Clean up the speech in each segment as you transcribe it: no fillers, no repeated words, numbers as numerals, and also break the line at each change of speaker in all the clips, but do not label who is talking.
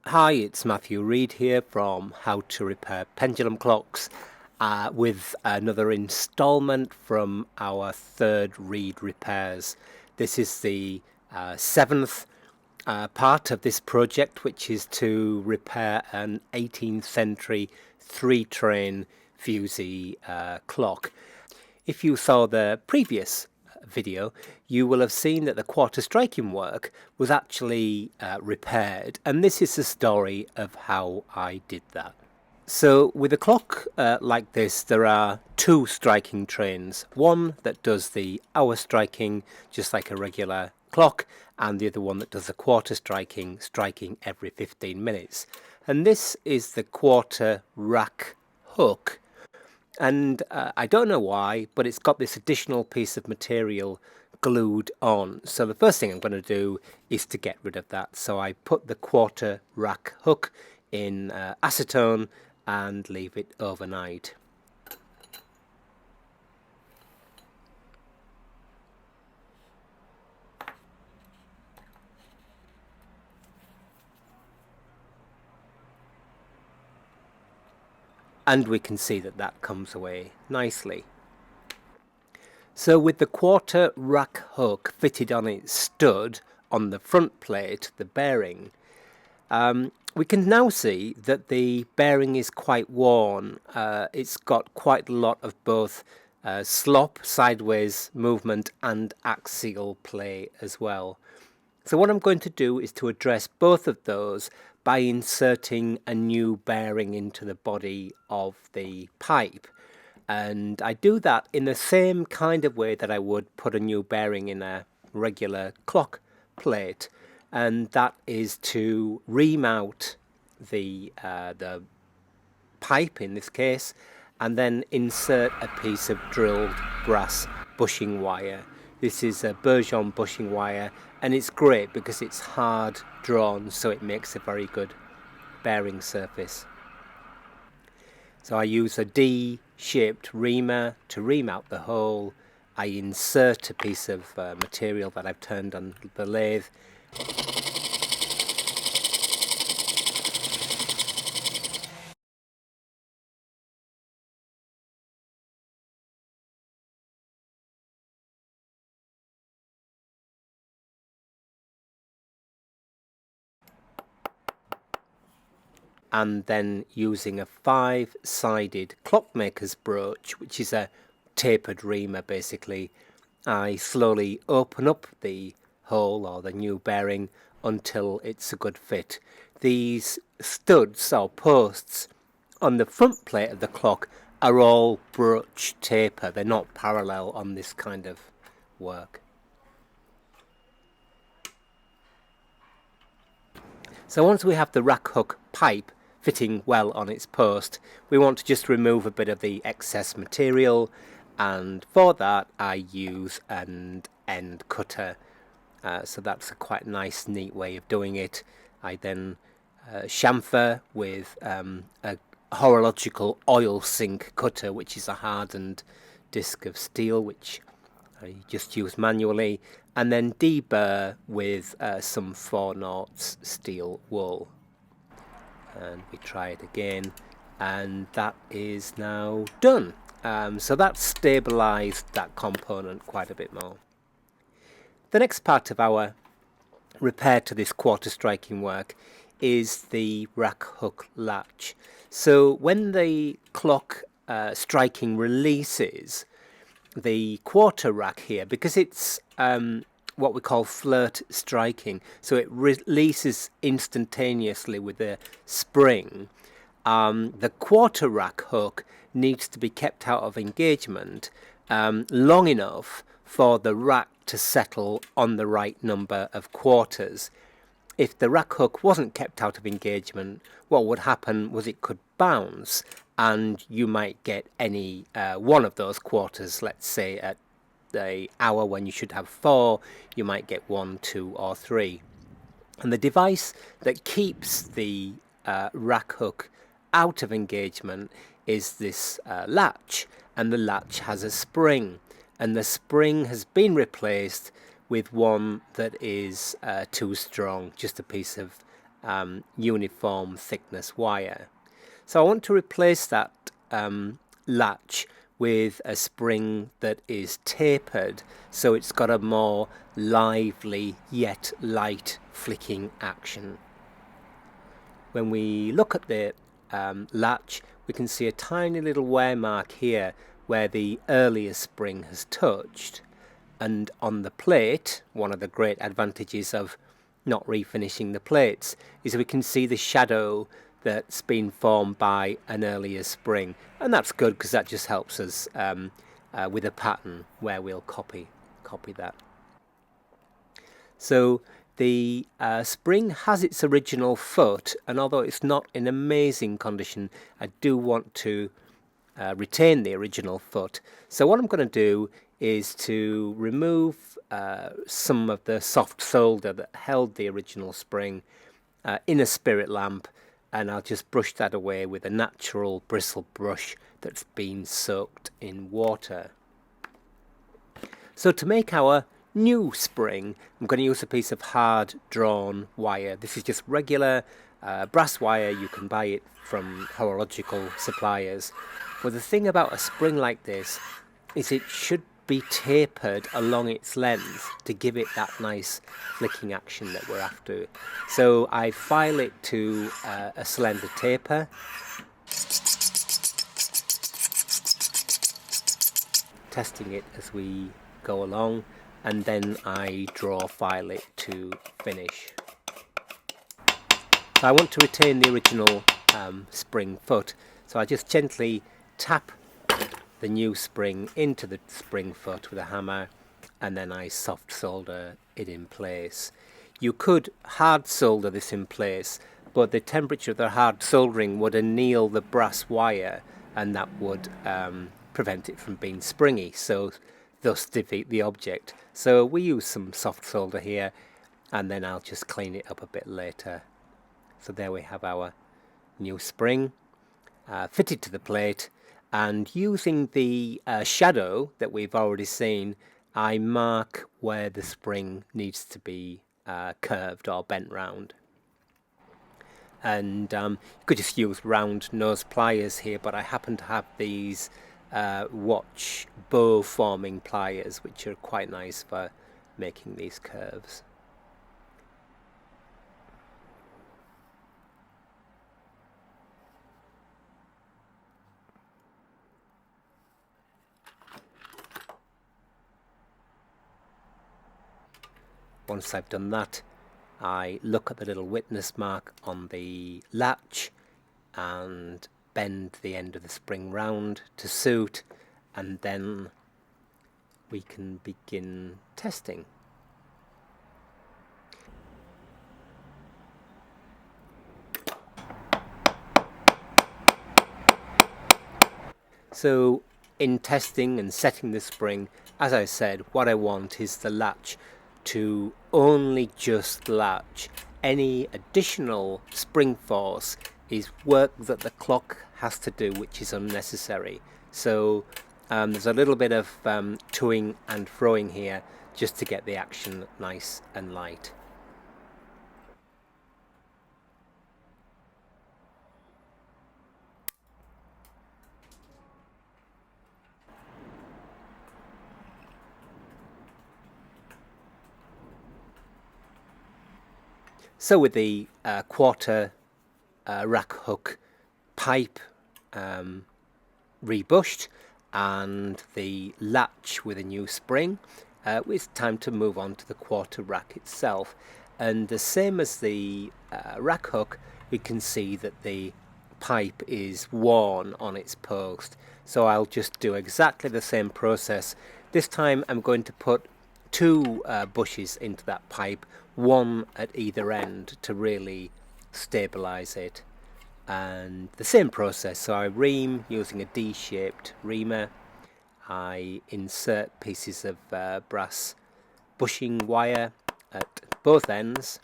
Hi, it's Matthew Reed here from How to Repair Pendulum Clocks with another installment from our third Reed repairs. This is the seventh part of this project, which is to repair an 18th century three-train fusee clock. If you saw the previous video, you will have seen that the quarter striking work was actually repaired, and this is the story of how I did that. So with a clock like this, there are two striking trains, one that does the hour striking just like a regular clock, and the other one that does the quarter striking every 15 minutes. And this is the quarter rack hook, and I don't know why, but it's got this additional piece of material glued on. So the first thing I'm going to do is to get rid of that. So I put the quarter rack hook in acetone and leave it overnight. And we can see that that comes away nicely. So with the quarter rack hook fitted on its stud on the front plate, the bearing, we can now see that the bearing is quite worn. It's got quite a lot of both slop, sideways movement, and axial play as well. So what I'm going to do is to address both of those by inserting a new bearing into the body of the pipe. And I do that in the same kind of way that I would put a new bearing in a regular clock plate, and that is to remount the pipe in this case, and then insert a piece of drilled brass bushing wire. This is a Bourgeon bushing wire, and it's great because it's hard drawn, so it makes a very good bearing surface. So I use a D-shaped reamer to remount the hole. I insert a piece of material that I've turned on the lathe. And then using a 5-sided clockmaker's brooch, which is a tapered reamer basically, I slowly open up the hole or the new bearing until it's a good fit. These studs or posts on the front plate of the clock are all brooch taper. They're not parallel on this kind of work. So once we have the rack hook pipe fitting well on its post, we want to just remove a bit of the excess material, and for that I use an end cutter. So that's a quite nice, neat way of doing it. I then chamfer with a horological oil sink cutter, which is a hardened disc of steel, which I just use manually, and then deburr with some 4/0 steel wool. And we try it again, and that is now done. So that stabilized that component quite a bit more. The next part of our repair to this quarter striking work is the rack hook latch. So when the clock striking releases, the quarter rack here, because it's what we call flirt striking, so it releases instantaneously with a spring, the quarter rack hook needs to be kept out of engagement long enough for the rack to settle on the right number of quarters. If the rack hook wasn't kept out of engagement, what would happen was it could bounce, and you might get any one of those quarters. Let's say at the hour when you should have 4, you might get 1, 2, or 3. And the device that keeps the rack hook out of engagement is this latch, and the latch has a spring, and the spring has been replaced with one that is too strong, just a piece of uniform thickness wire. So I want to replace that latch with a spring that is tapered, so it's got a more lively yet light flicking action. When we look at the latch, we can see a tiny little wear mark here where the earlier spring has touched, and on the plate, one of the great advantages of not refinishing the plates is we can see the shadow that's been formed by an earlier spring, and that's good because that just helps us with a pattern where we'll copy that. So the spring has its original foot, and although it's not in amazing condition, I do want to retain the original foot. So what I'm going to do is to remove some of the soft solder that held the original spring in a spirit lamp, and I'll just brush that away with a natural bristle brush that's been soaked in water. So to make our new spring, I'm going to use a piece of hard drawn wire. This is just regular brass wire. You can buy it from horological suppliers. But the thing about a spring like this is it should be tapered along its length to give it that nice flicking action that we're after. So I file it to a slender taper, testing it as we go along, and then I draw file it to finish. So I want to retain the original spring foot, so I just gently tap the new spring into the spring foot with a hammer, and then I soft solder it in place. You could hard solder this in place, but the temperature of the hard soldering would anneal the brass wire, and that would prevent it from being springy, so thus defeat the object. So we use some soft solder here, and then I'll just clean it up a bit later. So there we have our new spring fitted to the plate, and using the shadow that we've already seen, I mark where the spring needs to be curved or bent round. And you could just use round nose pliers here, but I happen to have these watch bow forming pliers, which are quite nice for making these curves. Once I've done that, I look at the little witness mark on the latch and bend the end of the spring round to suit, and then we can begin testing. So in testing and setting the spring, as I said, what I want is the latch to only just latch. Any additional spring force is work that the clock has to do, which is unnecessary. So there's a little bit of toing and froing here just to get the action nice and light. So with the quarter rack hook pipe rebushed and the latch with a new spring, it's time to move on to the quarter rack itself. And the same as the rack hook, we can see that the pipe is worn on its post. So I'll just do exactly the same process. This time I'm going to put two bushes into that pipe, one at either end to really stabilize it. And the same process, so I ream using a D-shaped reamer. I insert pieces of brass bushing wire at both ends,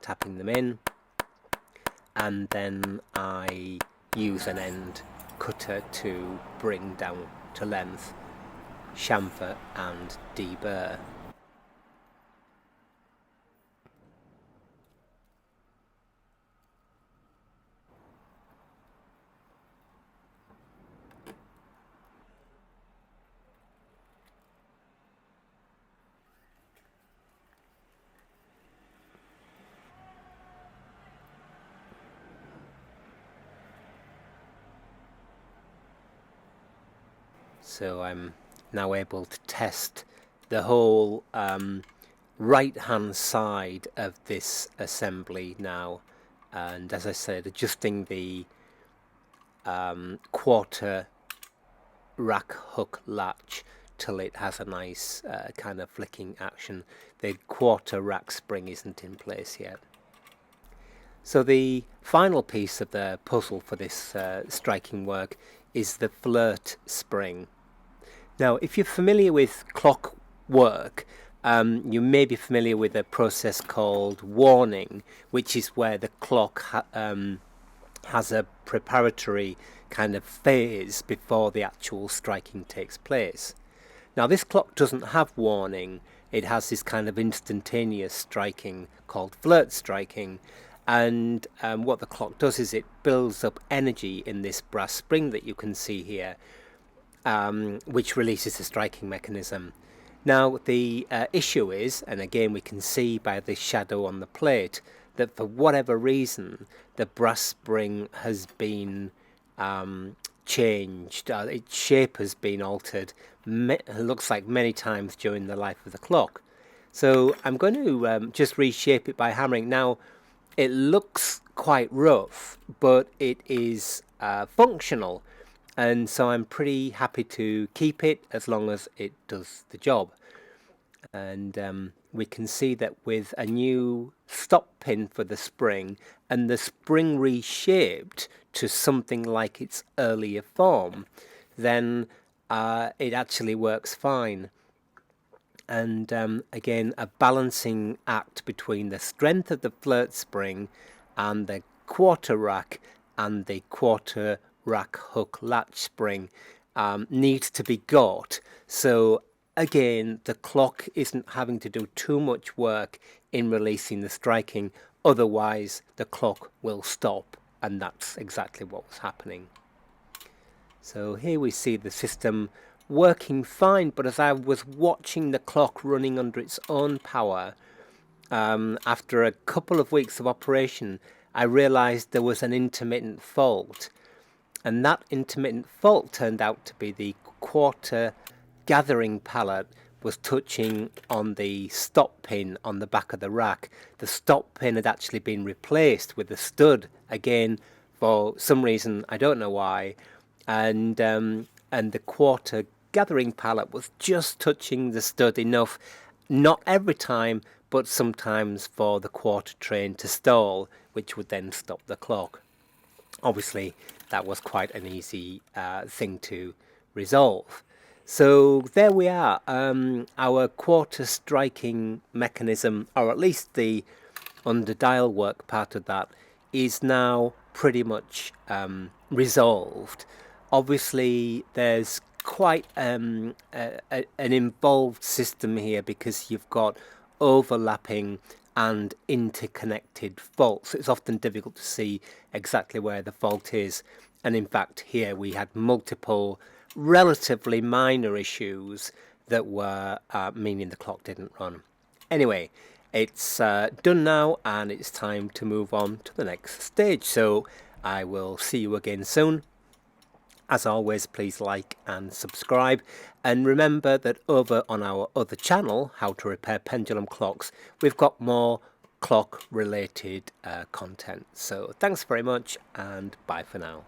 tapping them in, and then I use an end cutter to bring down to length, chamfer and deburr. So I'm now able to test the whole right hand side of this assembly now, and as I said, adjusting the quarter rack hook latch till it has a nice kind of flicking action. The quarter rack spring isn't in place yet. So the final piece of the puzzle for this striking work is the flirt spring. Now, if you're familiar with clock work, you may be familiar with a process called warning, which is where the clock has a preparatory kind of phase before the actual striking takes place. Now, this clock doesn't have warning. It has this kind of instantaneous striking called flirt striking, and what the clock does is it builds up energy in this brass spring that you can see here, which releases the striking mechanism. Now the issue is, and again we can see by the shadow on the plate, that for whatever reason the brass spring has been changed. Its shape has been altered, looks like many times during the life of the clock. So I'm going to just reshape it by hammering. Now it looks quite rough, but it is functional, and so I'm pretty happy to keep it as long as it does the job. And we can see that with a new stop pin for the spring and the spring reshaped to something like its earlier form, then it actually works fine. And again, a balancing act between the strength of the flirt spring and the quarter rack and the quarter rack hook latch spring needs to be got. So again, the clock isn't having to do too much work in releasing the striking, otherwise the clock will stop, and that's exactly what was happening. So here we see the system working fine, but as I was watching the clock running under its own power, after a couple of weeks of operation, I realized there was an intermittent fault, and that intermittent fault turned out to be the quarter gathering pallet was touching on the stop pin on the back of the rack. The stop pin had actually been replaced with a stud, again for some reason, I don't know why, and the quarter gathering pallet was just touching the stud enough, not every time, but sometimes for the quarter train to stall, which would then stop the clock. Obviously that was quite an easy thing to resolve. So there we are, our quarter striking mechanism, or at least the under dial work part of that, is now pretty much resolved. Obviously there's quite an involved system here, because you've got overlapping and interconnected faults. It's often difficult to see exactly where the fault is, and in fact here we had multiple relatively minor issues that were meaning the clock didn't run. Anyway, it's done now, and it's time to move on to the next stage, so I will see you again soon. As always, please like and subscribe, and remember that over on our other channel, How to Repair Pendulum Clocks, we've got more clock related content. So thanks very much, and bye for now.